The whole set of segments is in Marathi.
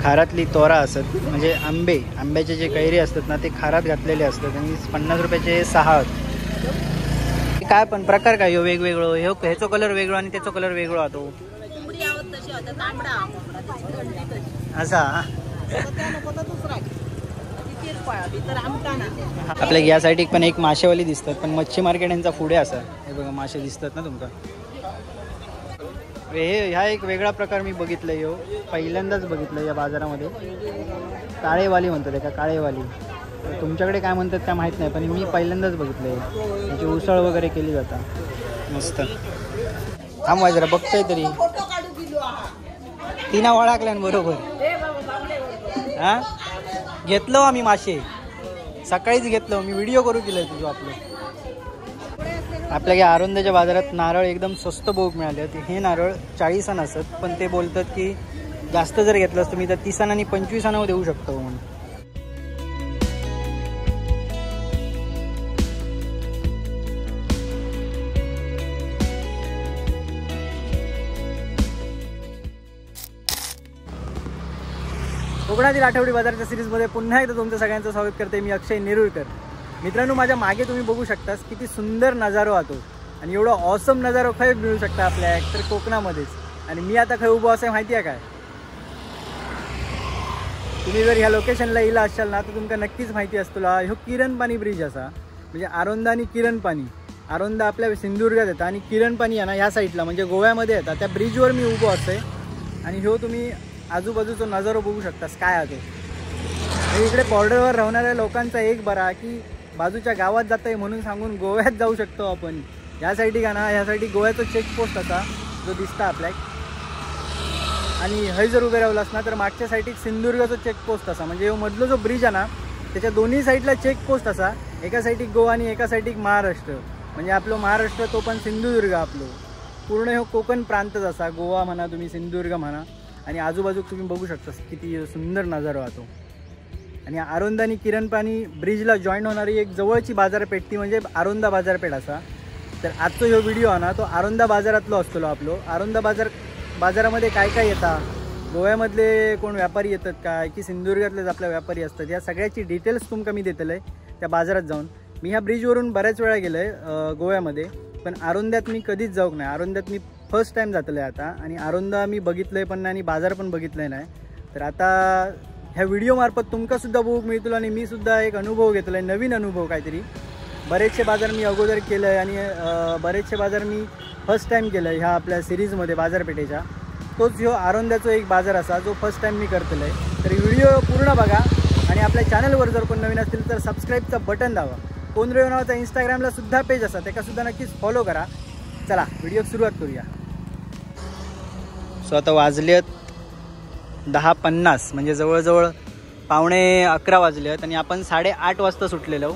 खारातली तोरा असत, म्हणजे आंब्याचे जे कैरी असतात ना ते खारात घातलेले असतात आणि 50 रुपयाचे 6. काय पण प्रकार काय वेगवेगळं, ह्याचा कलर वेगळा आणि त्याचा कलर वेगळा होतो असा. आपल्या यासाठी पण एक माशेवाली दिसतात, पण मच्छी मार्केट यांचा पुढे असा. हे बघा मासे दिसतात ना तुमका. ह्या एक वेगळा प्रकार मी बघितलंय, पहिल्यांदाच बघितलं या बाजारामध्ये. काळेवाली म्हणतात का, काळेवाली. तुमच्याकडे काय म्हणतात काय माहित नाही, पण मी पहिल्यांदाच बघितलंय. त्याची उसळ वगैरे केली जातात मस्त. थांबवा जरा बघतोय तरी. तिना ओळखल्यान बरोबर. हा घेतलो आम्ही मासे, सकाळीच घेतलो मी. व्हिडिओ करू केलंय तुझं आपलं. आपल्या या आरोंदाच्या बाजारात नारळ एकदम स्वस्त बघूक मिळाले. हे नारळ 40 आण असत, पण ते बोलतात की जास्त जर घेतलं तुम्ही तर 30 आणि 25 आणावर देऊ शकतो म्हणून. कोकणातील आठवडी बाजाराच्या सिरीजमध्ये पुन्हा एकदा तुमचं सगळ्यांचं स्वागत करते. मी अक्षय नेरुळकर. मित्रांनो, माझ्या मागे तुम्ही बघू शकता किती सुंदर नजारो आतो आणि एवढा ऑसम नजारो खय मिळू शकता आपल्या तर कोकणामध्येच. आणि मी आता खय उभं असं माहिती आहे काय, तुम्ही जर ह्या लोकेशनला येला असाल ना तर तुमका नक्कीच माहिती असतला. ह्यो किरणपाणी ब्रिज असा, म्हणजे आरोंदा आणि किरणपाणी. आरोंदा आपल्या सिंधुदुर्गात येतात आणि किरणपाणी आहे ना ह्या साईडला म्हणजे गोव्यामध्ये येतात. त्या ब्रिजवर मी उभं असते आणि ह्यो तुम्ही आजूबाजूचा नजारा बघू शकता काय आहे ते. इकडे बॉर्डरवर राहणाऱ्या लोकांचा एक बरा की बाजूच्या गावात जात आहे म्हणून सांगून गोव्यात जाऊ शकतो आपण. ह्या साईडी का ना, ह्यासाठी गोव्याचा चेकपोस्ट असा जो दिसता आपल्याक. आणि हय जर उभे राहिलास ना तर मागच्या साईडीक सिंधुदुर्गाचा चेकपोस्ट असा, म्हणजे मधलो जो ब्रिज आहे ना त्याच्या दोन्ही साईडला चेकपोस्ट असा. एका साईडीक गोवा आणि एका साईडीक महाराष्ट्र. म्हणजे आपलं महाराष्ट्र तो पण सिंधुदुर्ग आपलं पूर्ण हे कोकण प्रांतच असा. गोवा म्हणा तुम्ही, सिंधुदुर्ग म्हणा. आणि आजूबाजूक तुम्ही बघू शकता किती सुंदर नजारा राहतो. आणि आरोंदा आणि किरणपाणी ब्रिजला जॉईन होणारी एक जवळची बाजारपेठ ती म्हणजे आरोंदा बाजारपेठ असा. तर आजचा ह्यो व्हिडिओ आहे ना तो आरोंदा बाजारातलो असतो आपलो. आरोंदा बाजारामध्ये काय काय येतात, गोव्यामधले कोण व्यापारी येतात काय की सिंधुदुर्गातलेच आपल्या व्यापारी असतात, या सगळ्याची डिटेल्स तुमका मी देतले त्या बाजारात जाऊन. मी ह्या ब्रिजवरून बऱ्याच वेळा गेलो आहे गोव्यामध्ये, पण आरोंद्यात मी कधीच जाऊक नाही. आरोंद्यात मी फर्स्ट टाईम जातलं आहे आता. आणि आरोंदा मी बघितलं आहे पण नाही आणि बाजार पण बघितलं आहे नाही. तर आता ह्या व्हिडिओमार्फत तुमकासुद्धा बघूक मिळतो आणि मी सुद्धा एक अनुभव घेतला आहे, नवीन अनुभव काहीतरी. बरेचसे बाजार मी अगोदर केलं आहे आणि बरेचसे बाजार मी फर्स्ट टाईम केलं आहे ह्या आपल्या सिरीजमध्ये बाजारपेठेच्या. तोच ह्यो आरोंद्याचा एक बाजार असा जो फर्स्ट टाईम मी करतलो आहे. तर व्हिडिओ पूर्ण बघा आणि आपल्या चॅनलवर जर कोण नवीन असतील तर सबस्क्राईबचं बटन दावा. कोंद्रेव नावाचा इंस्टाग्रामला सुद्धा पेज असा, त्याकासुद्धा नक्कीच फॉलो करा. चला व्हिडिओ सुरुवात करूया. सो आता वाजलेत 10:50, म्हणजे जवळजवळ 11:15 वाजले आहेत आणि आपण 8:30 वाजता सुटलेलो.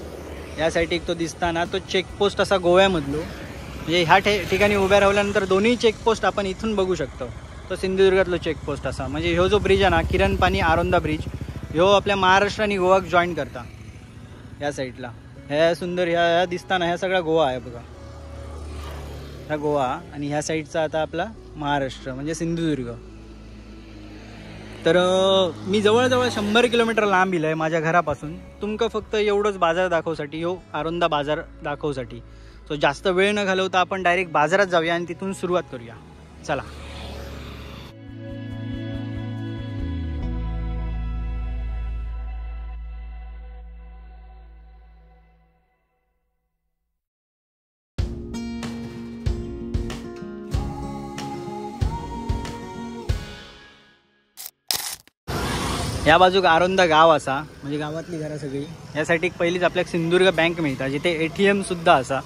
यासाठी एक तो दिसताना तो चेकपोस्ट असा गोव्यामधलो, म्हणजे ह्या ठिकाणी उभ्या राहिल्यानंतर दोन्ही चेकपोस्ट आपण इथून बघू शकतो. तो सिंधुदुर्गातलो चेकपोस्ट असा, म्हणजे ह्यो जो ब्रिज आहे ना किरणपाणी आरोंदा ब्रिज, ह्यो आपल्या महाराष्ट्र आणि गोवाक जॉईन करता. या साईडला ह्या सुंदर ह्या दिसताना ह्या सगळा गोवा आहे बघा, ह्या गोवा. आणि ह्या साईडचा आता आपला महाराष्ट्र म्हणजे सिंधुदुर्ग. तर मी जवळजवळ 100 किलोमीटर लांब इलं आहे माझ्या घरापासून. तुमका फक्त एवढंच बाजार दाखवसाठी, ह्यो आरोंदा बाजार दाखवसाठी. सो जास्त वेळ न घालवता आपण डायरेक्ट बाजारात जाऊया आणि तिथून सुरुवात करूया. चला. या बाजूक आरोंदा गाव असा, म्हणजे गावातली घरं सगळी. यासाठी पहिलीच आपल्याला सिंधुदुर्ग बँक मिळता, जिथे ATM सुद्धा असा.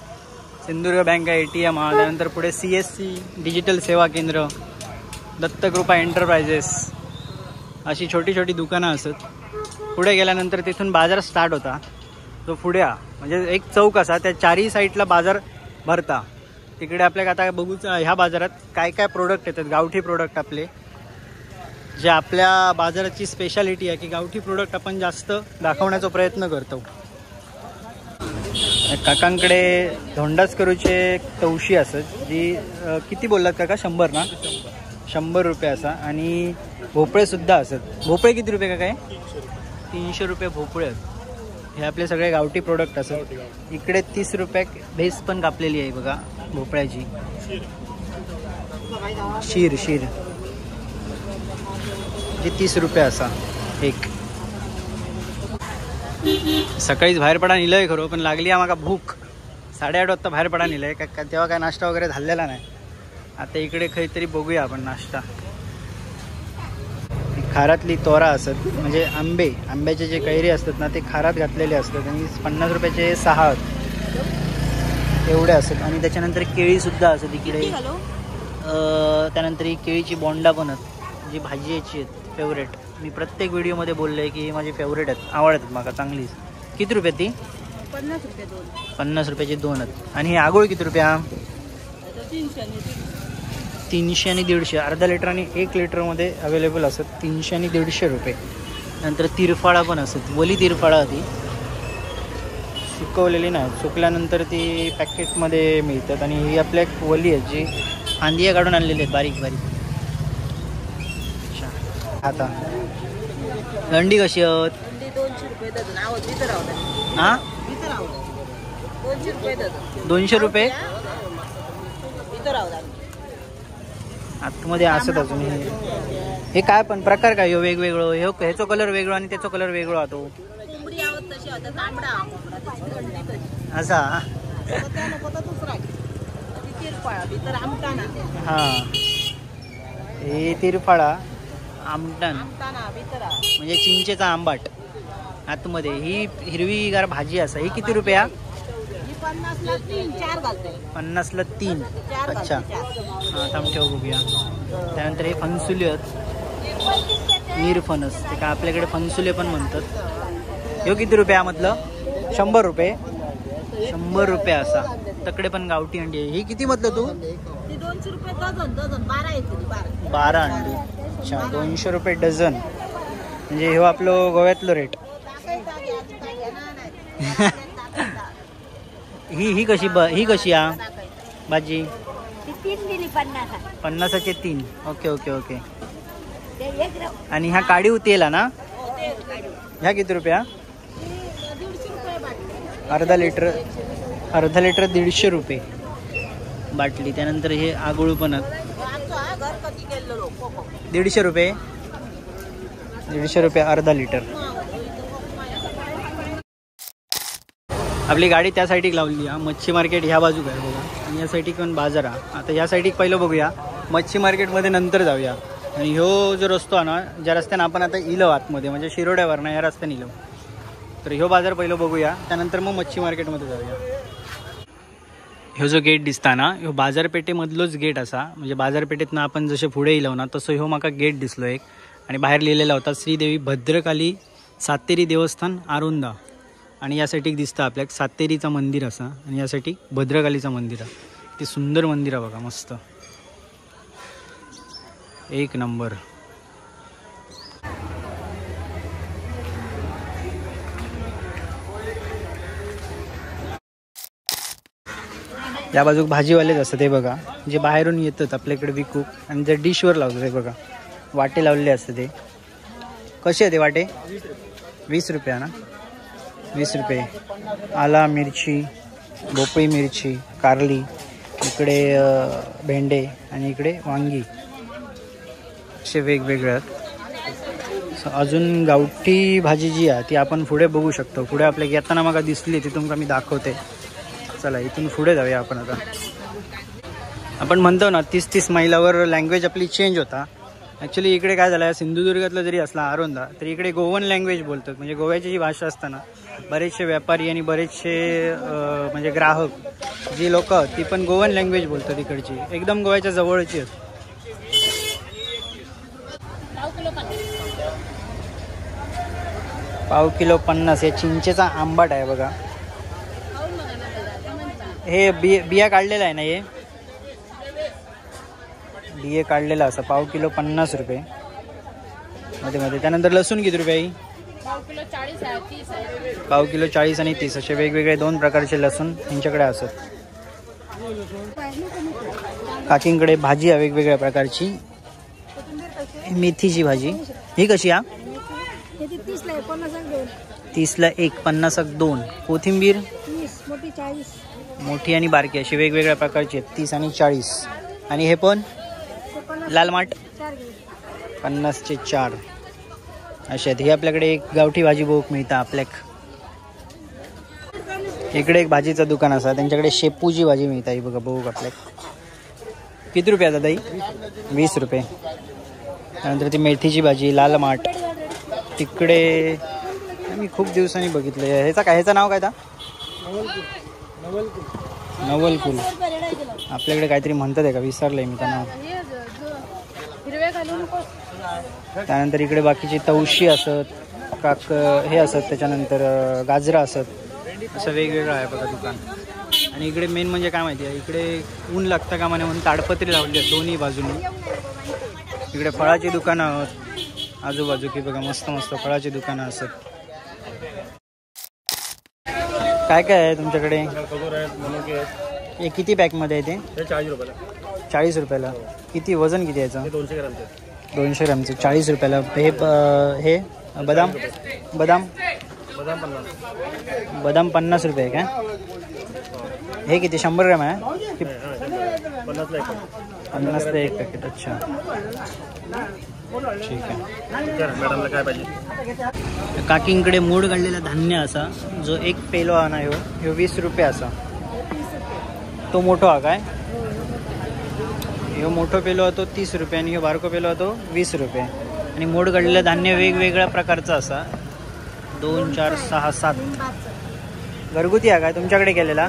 सिंधुदुर्ग बँक आहे, ATM हा. त्यानंतर पुढे CSC डिजिटल सेवा केंद्र, दत्तकृपा एंटरप्राइजेस, अशी छोटी छोटी दुकानं असत. पुढे गेल्यानंतर तिथून बाजार स्टार्ट होता. जो पुढे म्हणजे एक चौक असा, त्या चारही साईडला बाजार भरता. तिकडे आपल्याला आता बघूच ह्या बाजारात काय काय प्रोडक्ट येतात, गावठी प्रोडक्ट आपले, जे आपल्या बाजाराची स्पेशालिटी आहे की गावठी प्रोडक्ट आपण जास्त दाखवण्याचा प्रयत्न करतो. काकांकडे धोंडाच करूचे तवशी असत, जी किती बोललात काका? 100 ना? 100 रुपये असा. आणि भोपळे सुद्धा असत. भोपळे किती रुपये का काय? 300 रुपये भोपळे आहेत. हे आपले सगळे गावठी प्रोडक्ट असत. इकडे 30 रुपये भेस पण कापलेली आहे बघा भोपळ्याची. शीर जे 30 रुपये असा एक. सकाळीच बाहेर पडा नेलंय खरं, पण लागली आम्हाला भूक. 8:30 वाजता बाहेर पडा नेलंय का तेव्हा काय नाश्ता वगैरे झालेला नाही. आता इकडे काहीतरी बघूया आपण नाश्ता. खारातली तोरा असत म्हणजे आंब्याचे जे कैरी असतात ना ते खारात घातलेले असतात आणि 50 रुपयाचे 6 एवढे असत. आणि त्याच्यानंतर केळीसुद्धा असत इकडे. त्यानंतर ही केळीची बोंडा पण आहेत जी भाजी याची आहेत फेवरेट. मी प्रत्येक व्हिडिओमध्ये बोललो आहे की माझी फेवरेट आहेत, आवडतात मला चांगलीच. किती रुपये ती? 50 रुपये 2. 50 रुपयाचे 2 आहेत. आणि हे आगोळ किती रुपया? 300 आणि 150. अर्धा लिटर आणि 1 लिटरमध्ये अवेलेबल असत. 300 आणि 150 रुपये. नंतर तिरफाळा पण असत. वली तिरफाळा ती सुकवलेली नाही, सुकल्यानंतर ती पॅकेटमध्ये मिळतात. आणि ही आपल्या एक वली आहे जी फांदिया काढून आणलेली आहेत बारीक बारीक. आता गंडी कशी आहेत? 200 रुपये डझन. हां 200 रुपये आतमध्ये असत. अजून हे काय पण प्रकार काय? वेगवेगळं ह्याचा कलर वेगळा आणि त्याचा कलर वेगळा होतो असा. हा हे तिरफाळा आमटण म्हणजे चिंचेचा आंबाट आतमध्ये. ही हिरवीगार भाजी असा. ही किती रुपया? 50ला 3. अच्छा हां थांब ठेव बघूया. त्यानंतर हे फणसुले आहेत, नीरफणस ते का आपल्याकडे फणसुले पण म्हणतात. हे किती रुपयामधलं? 100 रुपये. 100 रुपये असा. तकडे पण गावठी अंडी आहे. ही किती म्हटलं तू? 200 रुपये डझन. 12 अंडी. अच्छा 200 रुपये डझन. म्हणजे हे आपलं गोव्यातलं रेट. ही कशी ही कशी आ भाजी? 50चे 3. Okay okay okay. आणि ह्या काढीव तेल ना ह्या किती रुपया? अर्धा लिटर 150 रुपये बाटली. त्यानंतर हे आगोळू पण 150 रुपये. 150 रुपये अर्धा लिटर. आपली गाडी त्या साईडीक लावली आहे. मच्छी मार्केट ह्या बाजूक आहे बघा. आणि या साईडीक पण बाजार आहे. आता या साईडीक पहिलं बघूया, मच्छी मार्केटमध्ये नंतर जाऊया. आणि ह्यो जो रस्तो आहे ना ज्या रस्त्याने आपण आता इलो आतमध्ये म्हणजे शिरोड्यावर ना या रस्त्याने इलो, तर ह्यो बाजार पहिलं बघूया. त्यानंतर मग मच्छी मार्केटमध्ये जाऊया. ह्यो जो गेट दिसता ना ह्यो बाजारपेठेमधलोच गेट असा. म्हणजे बाजारपेठेतनं आपण जसे पुढे इलो ना तसं ह्यो माका गेट दिसलो एक. आणि बाहेर लिहिलेला होता श्रीदेवी भद्रकाली सातेरी देवस्थान आरुंदा. आणि यासाठी दिसतं आपल्याक सातेरीचं मंदिर असा. आणि यासाठी भद्रकालीचं मंदिर आहे. ते सुंदर मंदिर आहे बघा, मस्त एक नंबर. या बाजूक भाजीवालेच असतात ते बघा, जे बाहेरून येतात आपल्याकडे विकूक आणि जे डिशवर लावतात ते बघा. वाटे लावलेले असते ते. कसे आहे ते वाटे? 20 रुपया ना. 20 रुपये. आला मिरची, भोपळी मिरची, कारली, इकडे भेंडे आणि इकडे वांगी, असे वेगवेगळे आहेत. अजून गावठी भाजी जी आहे ती आपण पुढे बघू शकतो. पुढे आपल्या येताना मला दिसली ती तुमका मी दाखवते. चला इथून पुढे जाऊया आपण. आता आपण म्हणतो ना 30-30 मैलावर लँग्वेज आपली चेंज होता. ॲक्च्युली इकडे काय झालं, सिंधुदुर्गातलं जरी असला आरोंदा तरी इकडे गोवन लँग्वेज बोलतात. म्हणजे गोव्याची जी भाषा असताना बरेचसे व्यापारी आणि बरेचसे म्हणजे ग्राहक जी लोक ती पण गोवन लँग्वेज बोलतात इकडची. एकदम गोव्याच्या जवळची आहेत. पाव किलो 50. हे चिंचेचा आंबाट आहे बघा. हे बिया काढलेला आहे ना, हे बिये काढलेला असा. पाव किलो 50 रुपये मध्ये मध्ये. त्यानंतर लसूण किती रुपये? पाव किलो 40 आणि 30 असे वेगवेगळे 2 प्रकारचे लसूण यांच्याकडे असत. काकींकडे भाजी आहे वेगवेगळ्या प्रकारची. मेथीची भाजी ही कशी हा? 30 ला 50 30ला 1, 50 2. कोथिंबीर 20 मोठी 40. मोठी आणि बारकी अशी वेगवेगळ्या प्रकारची आहेत 30 आणि 40. आणि हे पण लाल माठ 50चे 4 असे आहेत. ही आपल्याकडे एक गावठी भाजी बोक मिळतं आपल्याक. इकडे एक भाजीचं दुकान असा त्यांच्याकडे शेपूची भाजी मिळतं. ही बघा बोक आपल्याक. किती रुपयाचा ताई? 20 रुपये. त्यानंतर ती मेथीची भाजी लाल माठ. तिकडे मी खूप दिवसांनी बघितलं ह्याचं नाव काय था? नवलकुल. आपल्याकडे काहीतरी म्हणतात आहे का विसरलंय मी त्यांना. त्यानंतर इकडे बाकीची तवशी असत काक हे असत त्याच्यानंतर गाजरा असत असं वेगवेगळं आहे बघा दुकान. आणि इकडे मेन म्हणजे काय माहिती आहे इकडे ऊन लागतं का म्हणे म्हणून ताडपत्री लावली आहेत दोन्ही बाजूनी. इकडे फळाची दुकानं आहेत आजूबाजू की बघा मस्त मस्त फळाची दुकानं असत. काय काय आहे तुमच्याकडे? हे किती पॅकमध्ये आहे ते? 40 रुपयाला. 40 रुपयाला. किती वजन किती याचं? 200 ग्रामचं. 200 ग्रामचं 40 रुपयाला. हे बदाम बदाम बदाम 50 रुपये काय? हे किती 100 ग्राम आहे? 50ला 1 पॅकेट. अच्छा ठीक आहे. मॅडमला काय पाहिजे? काकींकडे मोड काढलेला धान्य असा जो एक पेलो हा ना ह्यो 20 रुपये असा. तो मोठो हा काय? ह्यो मोठो पेलो तो 30 रुपये आणि ह्यो बारको पेलो तो 20 रुपये. आणि मोड काढलेलं धान्य वेगवेगळ्या प्रकारचं असा 2 4 6 7. घरगुती हा काय तुमच्याकडे केलेला?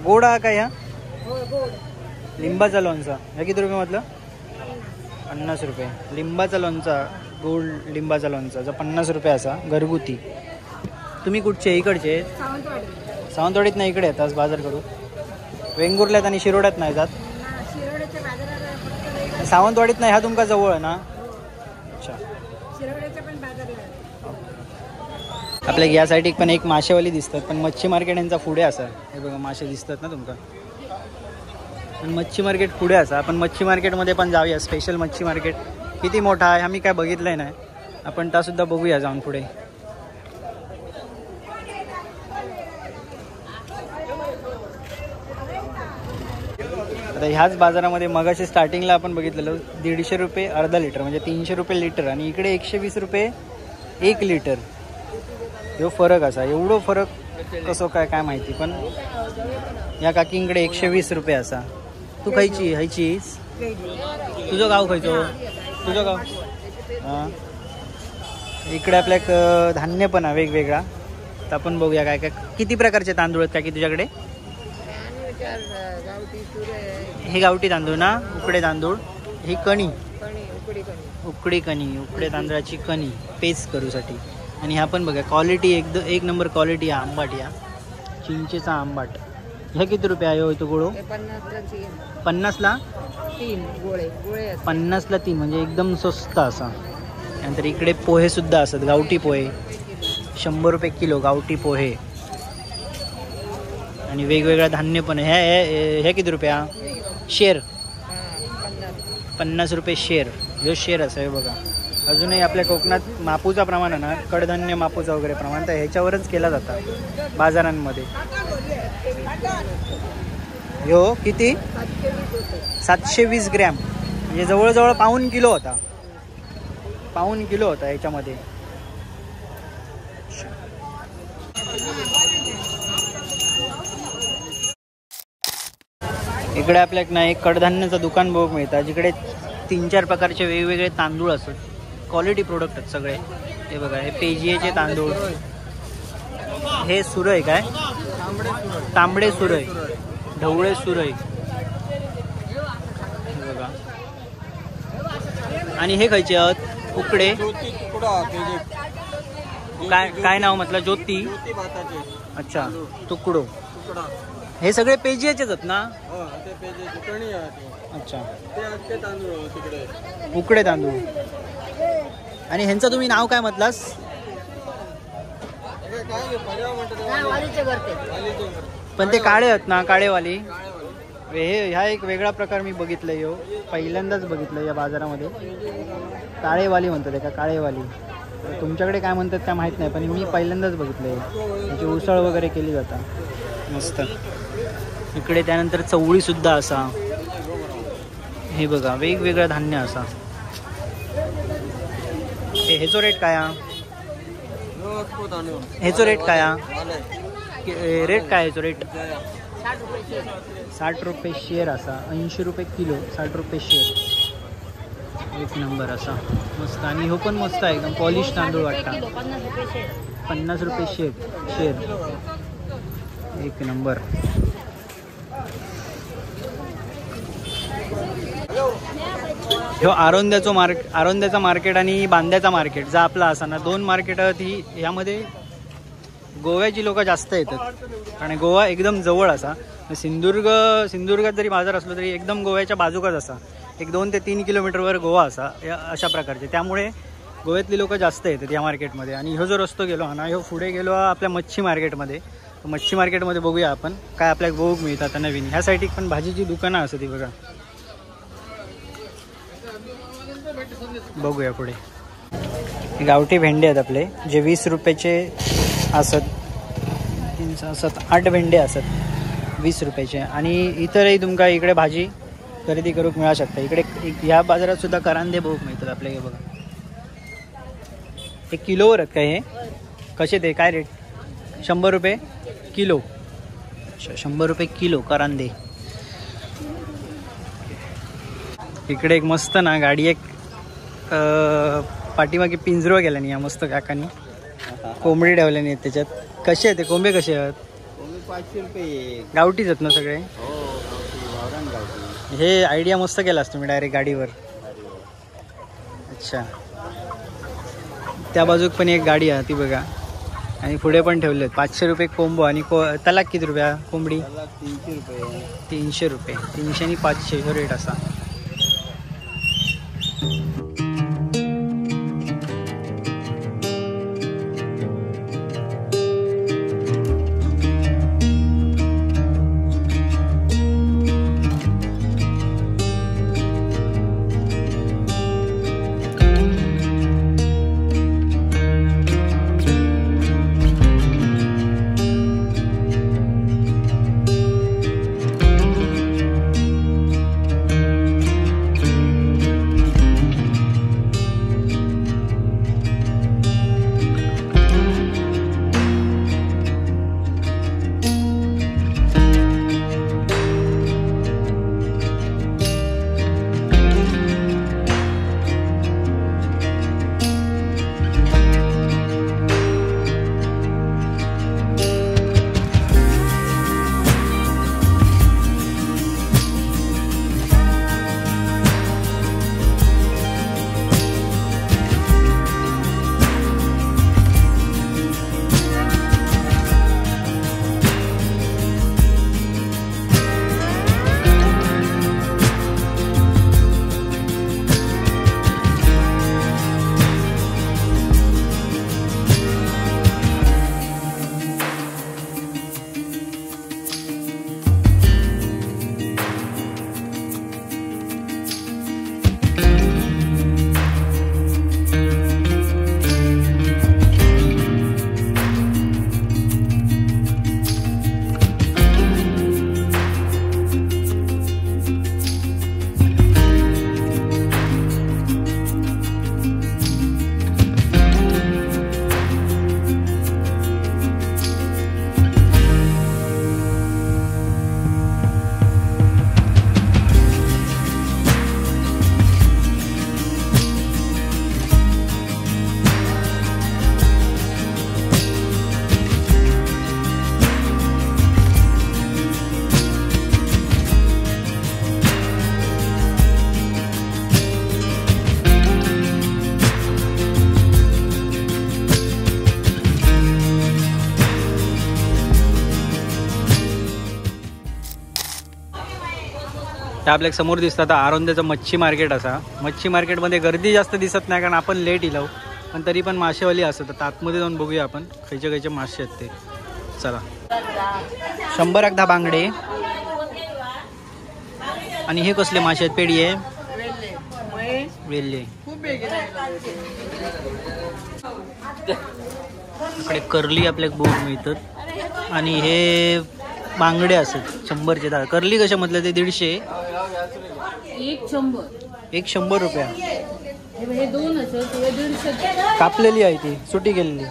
गोड हा काय? ह्या लिंबाचा लोणचा ह्या किती रुपये म्हटलं? 50 रुपये. लिंबाचा लोणचा गोड लिंबाचा लोणचा जो 50 रुपये असा घरगुती. तुम्ही कुठचे? इकडचे? सावंतवाडीत नाही इकडे येतात बाजार करू? वेंगुर्ल्यात आणि शिरोड्यात नाही जात? सावंतवाडीत नाही. हा तुमका जवळ आहे ना? अच्छा. आपल्या या साईड पण एक मासेवाली दिसतात पण मच्छी मार्केट यांचा पुढे असा. हे बघा मासे दिसतात ना तुमका. आणि मच्छी मार्केट पुढे असा. आपण मच्छी मार्केटमध्ये पण जाऊया. स्पेशल मच्छी मार्केट किती मोठा आहे आम्ही काय बघितलंय नाही. आपण त्यासुद्धा बघूया जाऊन पुढे. आता ह्याच बाजारामध्ये मगाशी स्टार्टिंगला आपण बघितलेलं 150 रुपये अर्धा लिटर म्हणजे 300 रुपये लिटर. आणि इकडे 120 रुपये 1 लिटर. ह्यो फरक असा. एवढं फरक कसं काय माहिती. पण या काकींकडे 120 रुपये असा. तू खायची हायचीस? तुझं गाव खायचो? तुझं गाव? हां. इकडे आपल्या धान्य पण आहे वेगवेगळा. तर आपण बघूया काय काय किती प्रकारचे तांदूळ आहेत काय की तुझ्याकडे? हे गावठी तांदूळ ना? उकडे तांदूळ. ही कणी उकडी कणी उकडे तांदळाची कणी पेस्ट करूसाठी. आणि ह्या पण बघा क्वालिटी एक नंबर क्वालिटी आहे. आंबाट या चिंचेचा आंबाट. ह्या किती रुपये आहे तो गोळो? 50ला 3 गोळे 50ला 3 म्हणजे एकदम स्वस्त असा. नंतर इकडे पोहे सुद्धा असतात गावठी पोहे 100 रुपये किलो गावठी पोहे. आणि वेगवेगळ्या धान्य पण आहे. ह्या किती रुपया? शेर 50 रुपये शेर. ह्यो शेर असा आहे बघा. अजूनही आपल्या कोकणात मापूचा प्रमाण आहे ना कडधान्य मापूचा वगैरे प्रमाण तर ह्याच्यावरच केला जाता बाजारांमध्ये. ह्यो किती? 720 ग्रॅम म्हणजे जवळजवळ पाऊण किलो होता. पाऊण किलो होता याच्यामध्ये. इकडे आपल्याक ना एक कडधान्याचं दुकान बघ मिळतं जिकडे 3-4 प्रकारचे वेगवेगळे तांदूळ असतात. क्वालिटी प्रोडक्ट आहेत सगळे. हे बघा हे पेजियेचे तांदूळ. हे सुरई काय? तांबडे सुरई ढवळे सुरई बघा. आणि हे खायचे आहेत उकडे काय नाव म्हटलं? ज्योती. अच्छा तुकडो. हे सगळे पेजियाचेच आहेत ना? अच्छा उकडे तांदूळ. आणि ह्यांचं तुम्ही नाव काय म्हटलास? पण ते काळे आहेत ना काळेवाली? ह्या एक वेगळा प्रकार मी बघितलं हो, पहिल्यांदाच बघितलं या बाजारामध्ये. काळेवाली म्हणतात एका काळेवाली. तुमच्याकडे काय म्हणतात काय माहीत नाही, पण मी पहिल्यांदाच बघितलं आहे. त्याची उसळ वगैरे केली जातात मस्त. इकडे त्यानंतर चवळीसुद्धा असा. हे बघा वेगवेगळं धान्य असा. ह्याचो रेट काय? ह्याचो रेट काय? रेट काय ह्याचो रेट? 60 रुपये शेर असा. 80 रुपये किलो, 60 रुपये शेर. एक नंबर असा मस्त. आणि हो पण मस्त आहे एकदम पॉलिश तांदूळ वाटता. 50 रुपये शेर. एक नंबर. ह्यो आरोंद्याचा मार्केट आणि बांद्याचा मार्केट जा आपला असा ना, 2 मार्केट ती. यामध्ये गोव्याची लोक जास्त येतात आणि गोवा एकदम जवळ असा. सिंधुदुर्गात जरी बाजार असलो तरी एकदम गोव्याच्या बाजूकच असा. एक 2 ते 3 किलोमीटरवर गोवा असा. अशा प्रकारचे, त्यामुळे गोव्यातली लोक जास्त येतात या मार्केटमध्ये. आणि ह्यो जो रस्तो गेलो ना, ह्यो पुढे गेलो आपल्या मच्छी मार्केटमध्ये. मच्छी मार्केटमध्ये बघूया आपण काय आपल्याला बघूक मिळतात नवीन. ह्या साईड पण भाजीची दुकानं असतात ती बघा. बघूया पुढे. गावठी भेंडे आहेत आपले, जे 20 रुपयाचे असत. 8 भेंडे असत 20 रुपयाचे. आणि इतरही तुमका इकडे भाजी खरेदी करूक मिळू शकता. इकडे ह्या बाजारात सुद्धा करांदे बघूक मिळतात आपल्याला. बघा ते किलोवर आहेत काय? हे कसे ते काय रेट? 100 रुपये किलो. अच्छा 100 रुपये किलो करांदे. इकडे एक मस्त ना गाडी एक पाठीमागे पिंजरो गेला नाही या मस्त काकांनी. कोंबडी ठेवल्याने आहेत त्याच्यात. कसे आहेत ते कोंबे? कसे आहेत? 500 रुपये. गावठीच आहेत ना सगळे? हे आयडिया मस्त केलास तुम्ही डायरेक्ट गाडीवर. अच्छा त्या बाजूक पण एक गाडी आहे ती बघा. आणि पुढे पण ठेवले आहेत 500 रुपये कोंबो. आणि तलाक किती रुपया कोंबडी? 300 रुपये. 300 रुपये. 300 आणि 500 हा रेट असा. त्या आपल्या समोर दिसतात आरोंद्याचं मच्छी मार्केट असा. मच्छी मार्केटमध्ये गर्दी जास्त दिसत नाही कारण आपण लेट इलो, पण तरी पण मासेवाली असतात. तर आतमध्ये जाऊन बघूया आपण खयचे खयचे मासे आहेत ते. चला 100 10 बांगडे, आणि हे कसले मासे आहेत? पेडी आहे, वेल्ले. इकडे करली आपल्या बोट मिळतात आणि हे बांगडे असतात 100चे 10. करली कशा म्हटलं ते 150. एक 100 रुपया. कापलेली आहे ती, सुटी केलेली.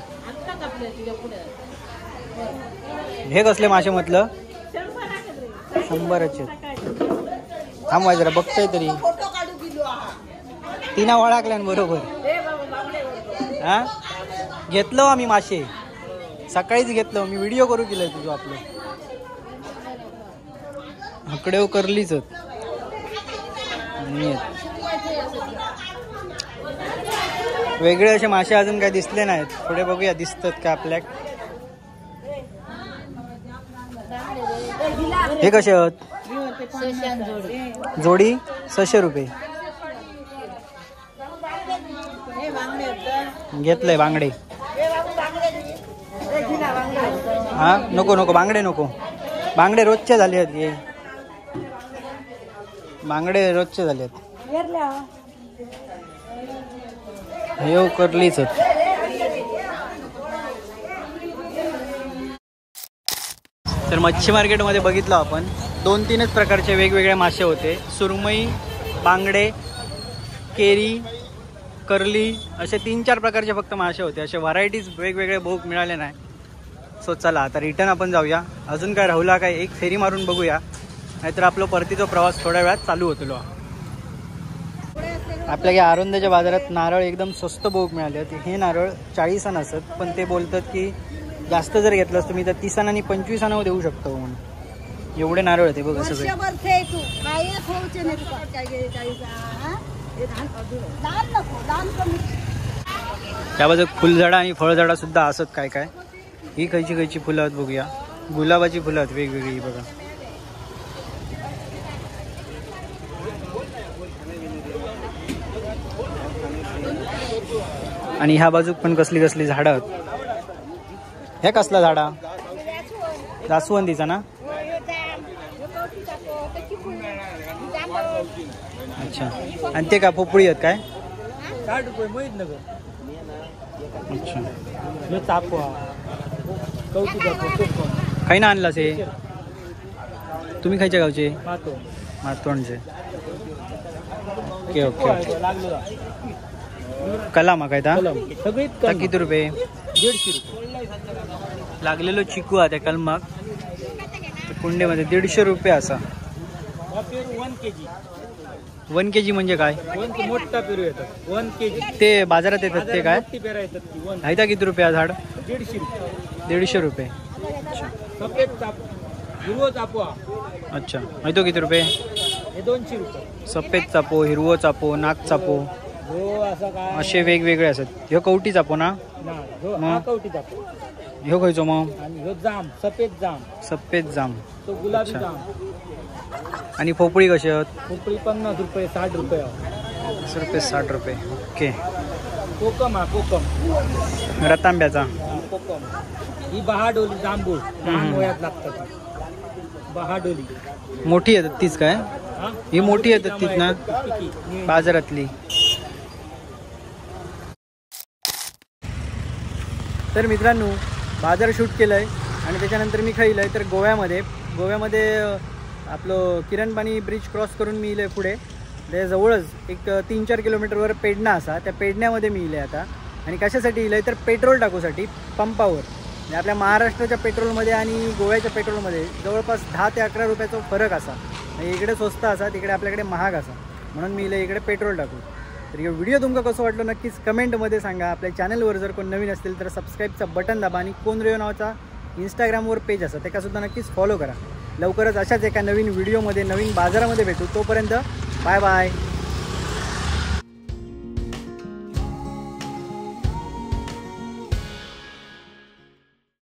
हे कसले मासे म्हटलं? 100चे. थांबवाय जरा बघताय तरी. तिना वळाकल्या बरोबर. हा घेतलो आम्ही मासे, सकाळीच घेतलो मी. व्हिडिओ करू केलंय तुझं आपलं. हकडे करलीच वेगळे असे मासे अजून काही दिसले नाहीत. पुढे बघूया दिसतात का आपल्याक. हे कसे आहेत? जोडी 600 रुपये. घेतलंय बांगडे. हा नको नको बांगडे नको. बांगडे रोजचे झाले आहेत. हे बांगडे रोजचे झाले आहेत. हे करलीच. तर मच्छी मार्केटमध्ये बघितलं आपण 2-3च प्रकारचे वेगवेगळे मासे होते. सुरमई, बांगडे, केरी, करली असे 3-4 प्रकारचे फक्त मासे होते. असे व्हरायटीज वेगवेगळे भोग मिळाले नाही. सो चला आता रिटर्न आपण जाऊया. अजून काय राहुला काय एक फेरी मारून बघूया, नाहीतर आपला परतीचा प्रवास थोड्या वेळात चालू होतो. आपल्या आरोंद्याच्या बाजारात नारळ एकदम स्वस्त भोग मिळाले. हे नारळ 40 आणे असत, पण ते बोलतात की जास्त जर घेतलंस तुम्ही तर 30 आणि 25 आणे देऊ शकतो म्हणून. एवढे नारळ होते बघा सगळे. त्या बाजूला फुलझाडा आणि फळझाडा सुद्धा असत. काय काय ही खयची खयची फुलं आहेत बघूया. गुलाबाची फुलं आहेत वेगवेगळी बघा. आणि ह्या बाजूक पण कसली कसली झाडं आहेत. हे कसला झाडा? जास्वंदीचा ना? अच्छा. आणि ते का पोपळी आहेत काय? 60 रुपये मोहित नगर. अच्छा. चापवा काही ना आणलास हे? तुम्ही खायच्या गावचे? मातोंडचे. Okay okay. कलामा काय ता किती रुपये? 150 रुपये. लागलेलो चिकू आहे त्या कलमाक कुंडीमध्ये 150 रुपये असा. 1 kg म्हणजे काय? मोठा पेरू येतात 1 kg. ते बाजारात येतात ते काय? आहे किती रुपये झाड? 150 रुपये. अच्छा. माहिती किती रुपये? 200 रुपये. सफेद चापो, हिरवो चापो, नाग चापो असे वेगवेगळे असतात. ह्यो कवटी चापो ना? ह्यो खयचो मग? जाम, सफेद जाम. सफेद जाम, गुलाबी जाम. आणि पोपळी कशी आहेत? पोपळी 50 रुपये, 60 रुपये. 50 रुपये, 60 रुपये. ओके. कोकम हा कोकम रतांब्याचा. कोकम ही बहाडोली जांभूळ लहान वयात लागतात. बहाडोली मोठी येतात तीच काय? ही मोठी येतात तीच ना बाजारातली. तर मित्रांनो बाजार शूट केलं आहे आणि त्याच्यानंतर मी खाल्लं आहे. तर गोव्यामध्ये आपलं किरण पाणी ब्रिज क्रॉस करून मी इले पुढे त्याजवळच एक 3-4 किलोमीटरवर पेडणा असा. त्या पेडण्यामध्ये मी इले आता. आणि कशासाठी इलं आहे तर पेट्रोल टाकूसाठी पंपावर. म्हणजे आपल्या महाराष्ट्राच्या पेट्रोलमध्ये आणि गोव्याच्या पेट्रोलमध्ये जवळपास 10 ते 11 रुपयाचा फरक असा. म्हणजे इकडे स्वस्त असा, तिकडे आपल्याकडे महाग असा. म्हणून मी इले इकडे पेट्रोल टाकू. तर हे व्हिडिओ तुमका कसं वाटलं नक्कीच कमेंटमध्ये सांगा. आपल्या चॅनलवर जर कोण नवीन असतील तर सबस्क्राईबचा बटन दाबा. आणि कोनरेओ नावाचा इंस्टाग्रामवर पेज असा त्याच्यासुद्धा नक्कीच फॉलो करा. लवकरच अशाच एका नवीन व्हिडिओमध्ये नवीन बाजारामध्ये भेटू. तोपर्यंत बाय बाय.